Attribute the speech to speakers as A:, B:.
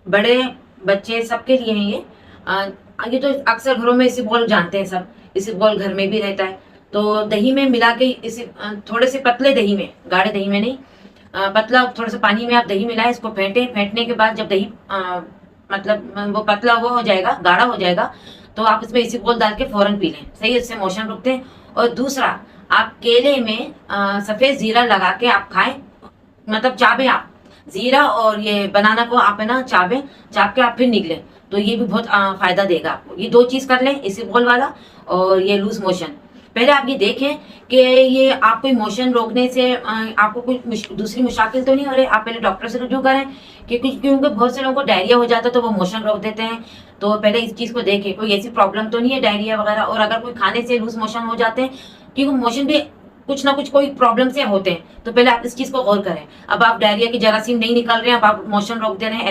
A: बड़े बच्चे सबके लिए है ये। ये तो अक्सर घरों में इसीबगोल जानते हैं सब, इसीबगोल घर में भी रहता है। तो दही में मिला के इसे थोड़े से पतले दही में, गाढ़े दही में नहीं, पतला थोड़ा सा पानी में आप दही मिलाएं, इसको फेंटे, फेंटने के बाद जब दही मतलब वो पतला वो हो जाएगा, गाढ़ा हो जाएगा, तो आप इसमें इसीबगोल डाल के फौरन पी लें, सही, इससे मोशन रुकते हैं। और दूसरा, आप केले में सफेद जीरा लगा के आप खाएं, मतलब चाबे आप जीरा और ये बनाना को आप है ना चाबे, चाप के आप फिर निकले, तो ये भी बहुत फायदा देगा आपको। ये दो चीज कर लें, इसीबगोल वाला और ये लूज मोशन। पहले आप ये देखें कि ये आपको मोशन रोकने से आपको कुछ दूसरी मुश्किल तो नहीं हो रही। आप पहले डॉक्टर से रुजू करें कि कुछ, क्योंकि बहुत से लोगों को डायरिया हो जाता है तो वो मोशन रोक देते हैं। तो पहले इस चीज को देखें कोई ऐसी प्रॉब्लम तो नहीं है डायरिया वगैरह। और अगर कोई खाने से लूज मोशन हो जाते हैं, क्योंकि मोशन भी कुछ ना कुछ कोई प्रॉब्लम से होते हैं, तो पहले आप इस चीज को गौर करें। अब आप डायरिया की जरासीम नहीं निकल रहे हैं, अब आप मोशन रोक दे रहे हैं,